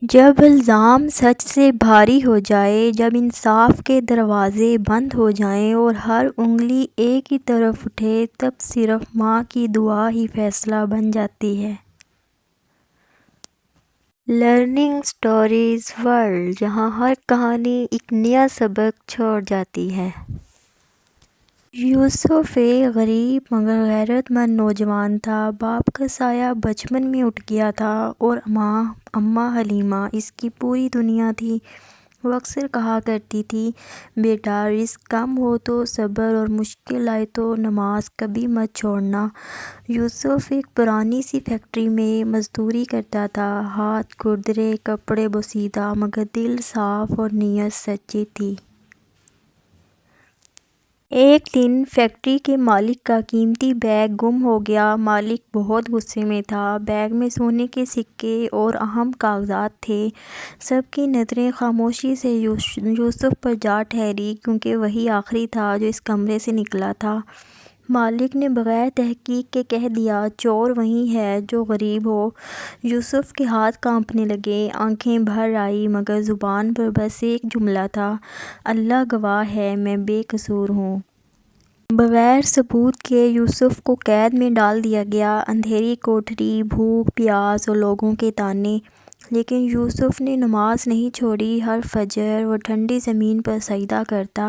جب الزام سچ سے بھاری ہو جائے، جب انصاف کے دروازے بند ہو جائیں اور ہر انگلی ایک ہی طرف اٹھے، تب صرف ماں کی دعا ہی فیصلہ بن جاتی ہے۔ لرننگ اسٹوریز ورلڈ، جہاں ہر کہانی ایک نیا سبق چھوڑ جاتی ہے۔ یوسف ایک غریب مگر غیرت مند نوجوان تھا۔ باپ کا سایہ بچپن میں اٹھ گیا تھا اور اماں حلیمہ اس کی پوری دنیا تھی۔ وہ اکثر کہا کرتی تھی، بیٹا، رزق کم ہو تو صبر اور مشکل آئے تو نماز کبھی مت چھوڑنا۔ یوسف ایک پرانی سی فیکٹری میں مزدوری کرتا تھا۔ ہاتھ کھردرے، کپڑے بوسیدہ، مگر دل صاف اور نیت سچی تھی۔ ایک دن فیکٹری کے مالک کا قیمتی بیگ گم ہو گیا۔ مالک بہت غصے میں تھا۔ بیگ میں سونے کے سکے اور اہم کاغذات تھے۔ سب کی نظریں خاموشی سے یوسف پر جا ٹھہری، کیونکہ وہی آخری تھا جو اس کمرے سے نکلا تھا۔ مالک نے بغیر تحقیق کے کہہ دیا، چور وہی ہے جو غریب ہو۔ یوسف کے ہاتھ کانپنے لگے، آنکھیں بھر آئیں، مگر زبان پر بس ایک جملہ تھا، اللہ گواہ ہے، میں بے قصور ہوں۔ بغیر ثبوت کے یوسف کو قید میں ڈال دیا گیا۔ اندھیری کوٹھری، بھوک، پیاس اور لوگوں کے طعنے، لیکن یوسف نے نماز نہیں چھوڑی۔ ہر فجر وہ ٹھنڈی زمین پر سجدہ کرتا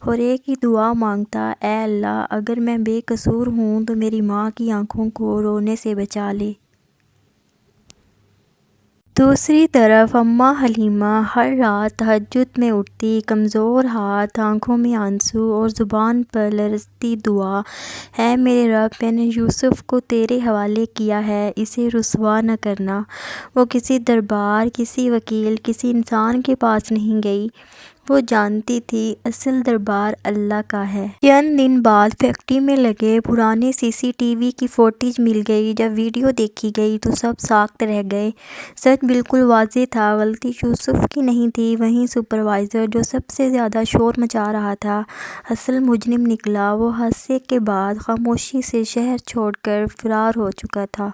اور ایک ہی دعا مانگتا، اے اللہ، اگر میں بے قصور ہوں تو میری ماں کی آنکھوں کو رونے سے بچا لے۔ دوسری طرف اماں حلیمہ ہر رات تہجد میں اٹھتی، کمزور ہاتھ، آنکھوں میں آنسو اور زبان پر لرزتی دعا، اے میرے رب، میں نے یوسف کو تیرے حوالے کیا ہے، اسے رسوا نہ کرنا۔ وہ کسی دربار، کسی وکیل، کسی انسان کے پاس نہیں گئی۔ وہ جانتی تھی اصل دربار اللہ کا ہے۔ چند دن بعد فیکٹری میں لگے پرانے سی سی ٹی وی کی فوٹیج مل گئی۔ جب ویڈیو دیکھی گئی تو سب ساکت رہ گئے۔ سچ بالکل واضح تھا، غلطی یوسف کی نہیں تھی۔ وہی سپروائزر جو سب سے زیادہ شور مچا رہا تھا، اصل مجرم نکلا۔ وہ حادثے کے بعد خاموشی سے شہر چھوڑ کر فرار ہو چکا تھا۔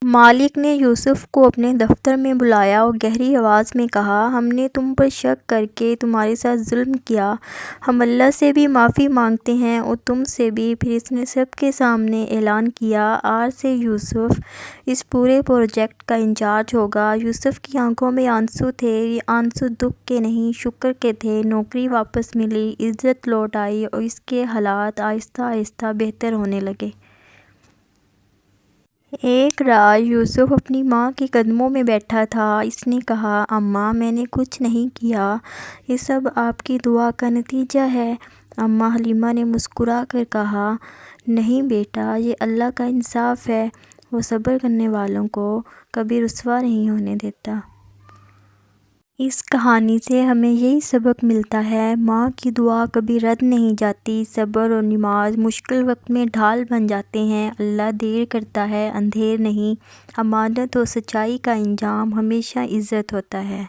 مالک نے یوسف کو اپنے دفتر میں بلایا اور گہری آواز میں کہا، ہم نے تم پر شک کر کے تمہارے ساتھ ظلم کیا۔ ہم اللہ سے بھی معافی مانگتے ہیں اور تم سے بھی۔ پھر اس نے سب کے سامنے اعلان کیا، آج سے یوسف اس پورے پروجیکٹ کا انچارج ہوگا۔ یوسف کی آنکھوں میں آنسو تھے۔ یہ آنسو دکھ کے نہیں، شکر کے تھے۔ نوکری واپس ملی، عزت لوٹ آئی اور اس کے حالات آہستہ آہستہ بہتر ہونے لگے۔ ایک رات یوسف اپنی ماں کے قدموں میں بیٹھا تھا۔ اس نے کہا، اماں، میں نے کچھ نہیں کیا، یہ سب آپ کی دعا کا نتیجہ ہے۔ اماں حلیمہ نے مسکرا کر کہا، نہیں بیٹا، یہ اللہ کا انصاف ہے، وہ صبر کرنے والوں کو کبھی رسوا نہیں ہونے دیتا۔ اس کہانی سے ہمیں یہی سبق ملتا ہے، ماں کی دعا کبھی رد نہیں جاتی۔ صبر اور نماز مشکل وقت میں ڈھال بن جاتے ہیں۔ اللہ دیر کرتا ہے، اندھیر نہیں۔ امانت اور سچائی کا انجام ہمیشہ عزت ہوتا ہے۔